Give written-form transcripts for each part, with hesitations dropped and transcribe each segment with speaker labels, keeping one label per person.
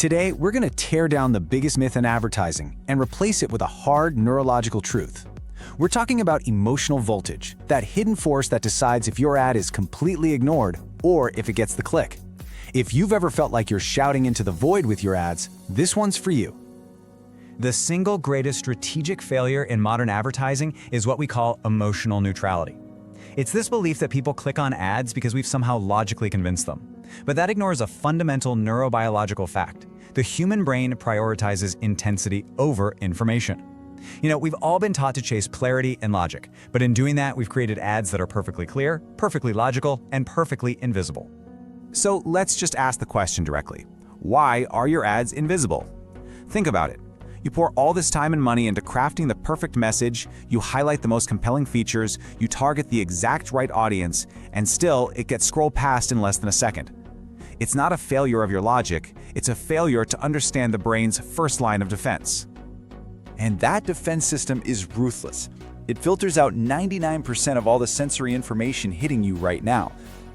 Speaker 1: Today, we're going to tear down the biggest myth in advertising and replace it with a hard neurological truth. We're talking about emotional voltage, that hidden force that decides if your ad is completely ignored or if it gets the click. If you've ever felt like you're shouting into the void with your ads, this one's for you.
Speaker 2: The single greatest strategic failure in modern advertising is what we call emotional neutrality. It's this belief that people click on ads because we've somehow logically convinced them. But that ignores a fundamental neurobiological fact. The human brain prioritizes intensity over information. We've all been taught to chase clarity and logic, but in doing that, we've created ads that are perfectly clear, perfectly logical, and perfectly invisible.
Speaker 1: So let's just ask the question directly. Why are your ads invisible? Think about it. You pour all this time and money into crafting the perfect message, you highlight the most compelling features, you target the exact right audience, and still it gets scrolled past in less than a second. It's not a failure of your logic, it's a failure to understand the brain's first line of defense. And that defense system is ruthless. It filters out 99% of all the sensory information hitting you right now.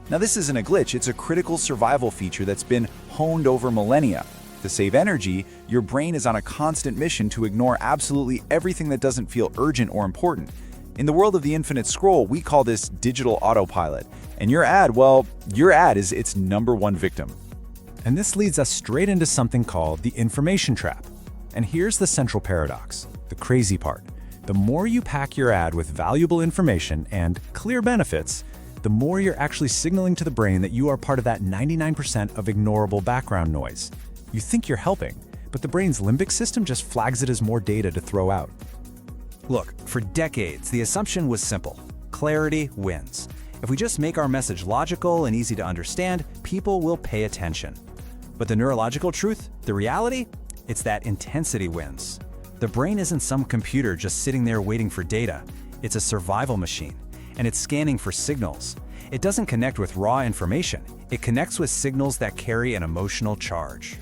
Speaker 1: Now, this isn't a glitch, it's a critical survival feature that's been honed over millennia. To save energy, your brain is on a constant mission to ignore absolutely everything that doesn't feel urgent or important. In the world of the infinite scroll, we call this digital autopilot. And your ad, well, your ad is its #1 victim. And this leads us straight into something called the information trap. And here's the central paradox, the crazy part. The more you pack your ad with valuable information and clear benefits, the more you're actually signaling to the brain that you are part of that 99% of ignorable background noise. You think you're helping, but the brain's limbic system just flags it as more data to throw out.
Speaker 2: Look, for decades, the assumption was simple. Clarity wins. If we just make our message logical and easy to understand, people will pay attention. But the neurological truth, the reality, it's that intensity wins. The brain isn't some computer just sitting there waiting for data. It's a survival machine, and it's scanning for signals. It doesn't connect with raw information. It connects with signals that carry an emotional charge.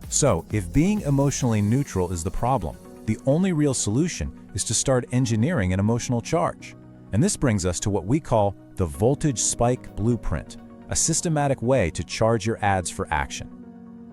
Speaker 3: So, if being emotionally neutral is the problem, the only real solution is to start engineering an emotional charge. And this brings us to what we call the voltage spike blueprint, a systematic way to charge your ads for action.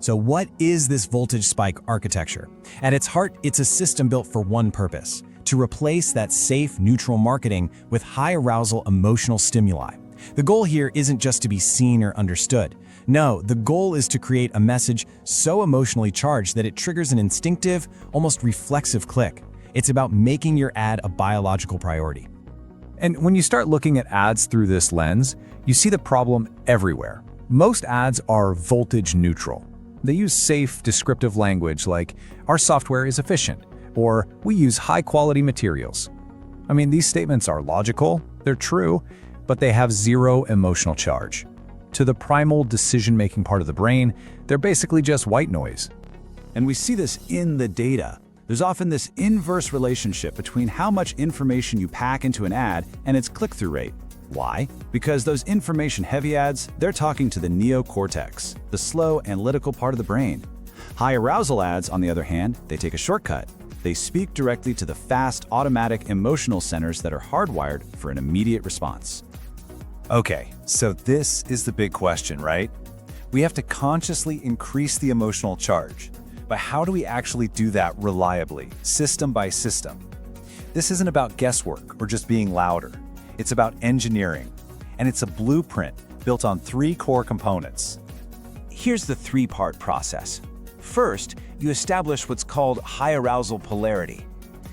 Speaker 1: So what is this voltage spike architecture? At its heart, it's a system built for one purpose: to replace that safe, neutral marketing with high-arousal emotional stimuli. The goal here isn't just to be seen or understood. No, the goal is to create a message so emotionally charged that it triggers an instinctive, almost reflexive click. It's about making your ad a biological priority. And when you start looking at ads through this lens, you see the problem everywhere. Most ads are voltage neutral. They use safe, descriptive language like, "Our software is efficient," or "We use high-quality materials." I mean, these statements are logical, they're true, but they have zero emotional charge. To the primal decision-making part of the brain, they're basically just white noise. And we see this in the data. There's often this inverse relationship between how much information you pack into an ad and its click-through rate. Why? Because those information-heavy ads, they're talking to the neocortex, the slow, analytical part of the brain. High-arousal ads, on the other hand, they take a shortcut. They speak directly to the fast, automatic emotional centers that are hardwired for an immediate response. Okay, so this is the big question, right? We have to consciously increase the emotional charge. But how do we actually do that reliably, system by system? This isn't about guesswork or just being louder. It's about engineering, and it's a blueprint built on 3 core components. Here's the 3-part process. First, you establish what's called high-arousal polarity.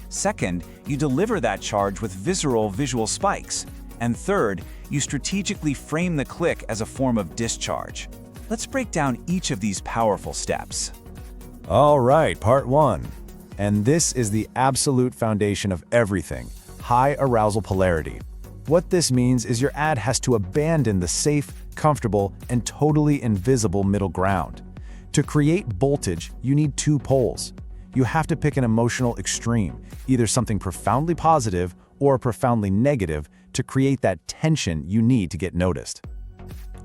Speaker 1: Second, you deliver that charge with visceral visual spikes. And third, you strategically frame the click as a form of discharge. Let's break down each of these powerful steps.
Speaker 3: All right, part 1. And this is the absolute foundation of everything: high-arousal polarity. What this means is your ad has to abandon the safe, comfortable, and totally invisible middle ground. To create voltage, you need 2 poles. You have to pick an emotional extreme, either something profoundly positive or profoundly negative, to create that tension you need to get noticed.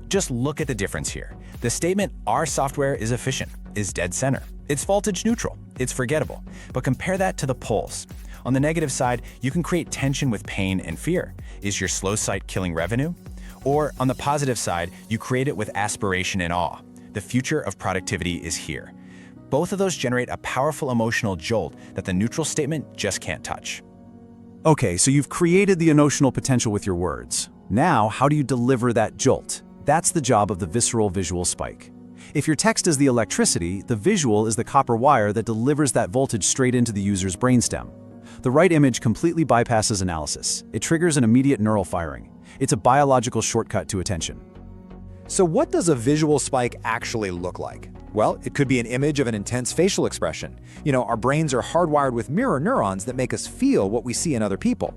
Speaker 1: Just look at the difference here. The statement, "Our software is efficient," is dead center. It's voltage neutral. It's forgettable. But compare that to the poles. On the negative side, you can create tension with pain and fear. Is your slow site killing revenue? Or on the positive side, you create it with aspiration and awe. The future of productivity is here. Both of those generate a powerful emotional jolt that the neutral statement just can't touch.
Speaker 3: Okay, so you've created the emotional potential with your words. Now, how do you deliver that jolt? That's the job of the visceral visual spike. If your text is the electricity, the visual is the copper wire that delivers that voltage straight into the user's brainstem. The right image completely bypasses analysis. It triggers an immediate neural firing. It's a biological shortcut to attention.
Speaker 4: So what does a visual spike actually look like? Well, it could be an image of an intense facial expression. Our brains are hardwired with mirror neurons that make us feel what we see in other people.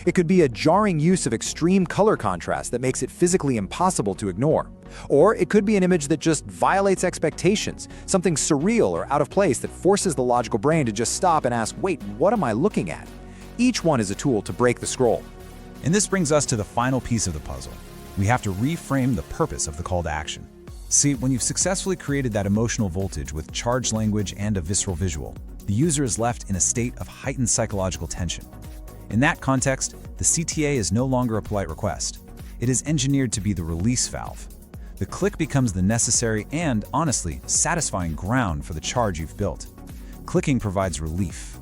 Speaker 4: It could be a jarring use of extreme color contrast that makes it physically impossible to ignore. Or it could be an image that just violates expectations, something surreal or out of place that forces the logical brain to just stop and ask, wait, what am I looking at? Each one is a tool to break the scroll.
Speaker 2: And this brings us to the final piece of the puzzle. We have to reframe the purpose of the call to action. See, when you've successfully created that emotional voltage with charged language and a visceral visual, the user is left in a state of heightened psychological tension. In that context, the CTA is no longer a polite request. It is engineered to be the release valve. The click becomes the necessary and, honestly, satisfying ground for the charge you've built. Clicking provides relief.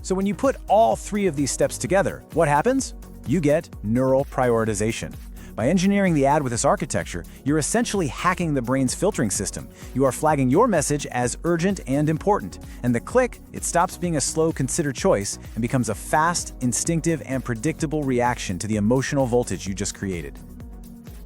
Speaker 3: So when you put all three of these steps together, what happens? You get neural prioritization. By engineering the ad with this architecture, you're essentially hacking the brain's filtering system. You are flagging your message as urgent and important. And the click, it stops being a slow, considered choice and becomes a fast, instinctive, and predictable reaction to the emotional voltage you just created.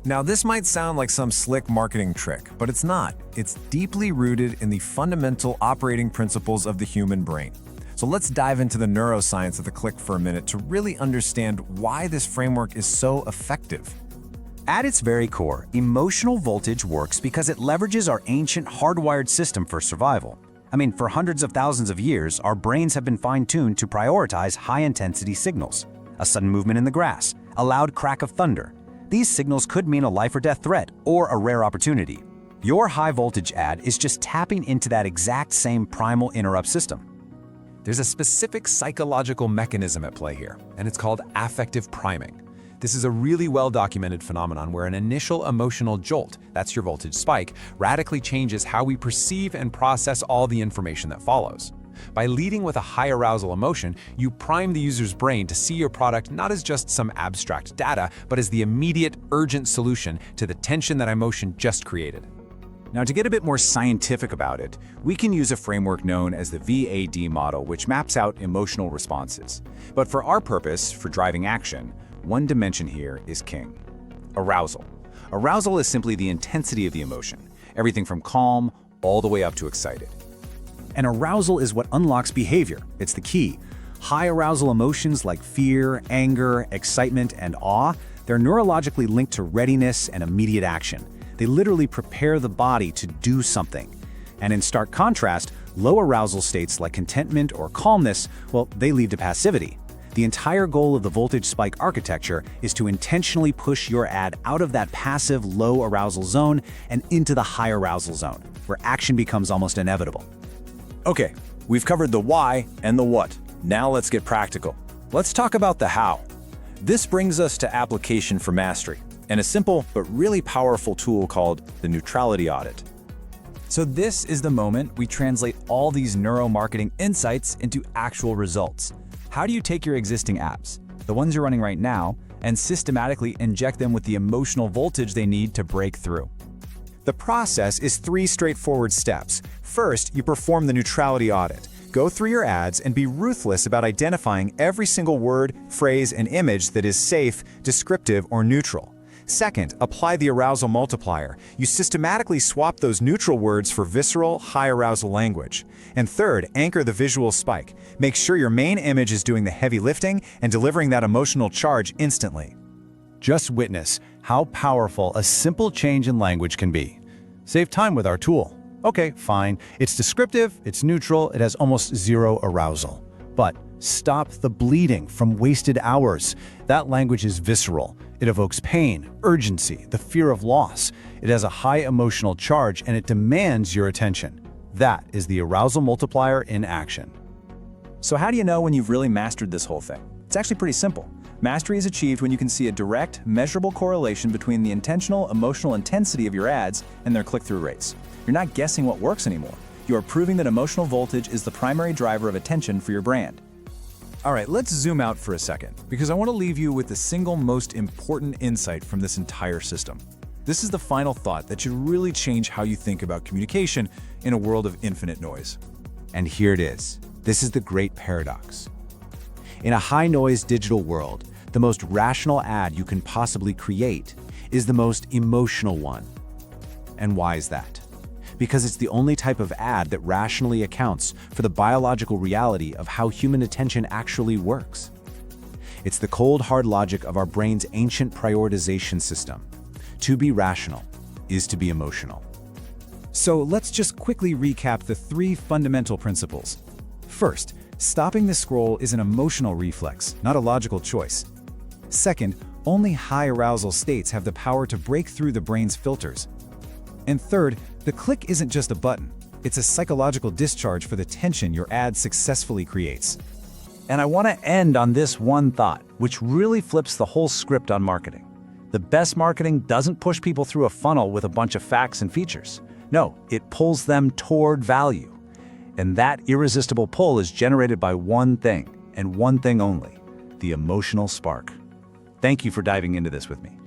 Speaker 5: Now, this might sound like some slick marketing trick, but it's not. It's deeply rooted in the fundamental operating principles of the human brain. So let's dive into the neuroscience of the click for a minute to really understand why this framework is so effective.
Speaker 1: At its very core, emotional voltage works because it leverages our ancient hardwired system for survival. For hundreds of thousands of years, our brains have been fine-tuned to prioritize high-intensity signals. A sudden movement in the grass, a loud crack of thunder. These signals could mean a life or death threat or a rare opportunity. Your high-voltage ad is just tapping into that exact same primal interrupt system.
Speaker 5: There's a specific psychological mechanism at play here, and it's called affective priming. This is a really well-documented phenomenon where an initial emotional jolt, that's your voltage spike, radically changes how we perceive and process all the information that follows. By leading with a high arousal emotion, you prime the user's brain to see your product not as just some abstract data, but as the immediate, urgent solution to the tension that emotion just created.
Speaker 3: Now, to get a bit more scientific about it, we can use a framework known as the VAD model, which maps out emotional responses. But for our purpose, for driving action, one dimension here is king: arousal. Arousal is simply the intensity of the emotion, everything from calm all the way up to excited. And arousal is what unlocks behavior. It's the key. High arousal emotions like fear, anger, excitement, and awe, they're neurologically linked to readiness and immediate action. They literally prepare the body to do something. And in stark contrast, low arousal states like contentment or calmness, well, they lead to passivity. The entire goal of the voltage spike architecture is to intentionally push your ad out of that passive low arousal zone and into the high arousal zone, where action becomes almost inevitable. Okay, we've covered the why and the what. Now let's get practical. Let's talk about the how. This brings us to application for mastery, and a simple but really powerful tool called the Neutrality Audit.
Speaker 2: So this is the moment we translate all these neuromarketing insights into actual results. How do you take your existing apps, the ones you're running right now, and systematically inject them with the emotional voltage they need to break through?
Speaker 3: The process is 3 straightforward steps. First, you perform the neutrality audit. Go through your ads and be ruthless about identifying every single word, phrase, and image that is safe, descriptive, or neutral. Second, apply the arousal multiplier. You systematically swap those neutral words for visceral, high arousal language. And third, anchor the visual spike. Make sure your main image is doing the heavy lifting and delivering that emotional charge instantly. Just witness how powerful a simple change in language can be. Save time with our tool. Okay, fine. It's descriptive, it's neutral, it has almost zero arousal. But stop the bleeding from wasted hours. That language is visceral. It evokes pain, urgency, the fear of loss. It has a high emotional charge and it demands your attention. That is the arousal multiplier in action.
Speaker 2: So how do you know when you've really mastered this whole thing? It's actually pretty simple. Mastery is achieved when you can see a direct, measurable correlation between the intentional emotional intensity of your ads and their click-through rates. You're not guessing what works anymore. You are proving that emotional voltage is the primary driver of attention for your brand.
Speaker 3: All right, let's zoom out for a second, because I want to leave you with the single most important insight from this entire system. This is the final thought that should really change how you think about communication in a world of infinite noise.
Speaker 6: And here it is. This is the great paradox. In a high-noise digital world, the most rational ad you can possibly create is the most emotional one. And why is that? Because it's the only type of ad that rationally accounts for the biological reality of how human attention actually works. It's the cold, hard logic of our brain's ancient prioritization system. To be rational is to be emotional.
Speaker 1: So let's just quickly recap the 3 fundamental principles. First, stopping the scroll is an emotional reflex, not a logical choice. Second, only high arousal states have the power to break through the brain's filters. And third, the click isn't just a button. It's a psychological discharge for the tension your ad successfully creates.
Speaker 2: And I want to end on this one thought, which really flips the whole script on marketing. The best marketing doesn't push people through a funnel with a bunch of facts and features. No, it pulls them toward value. And that irresistible pull is generated by one thing, and one thing only: the emotional spark. Thank you for diving into this with me.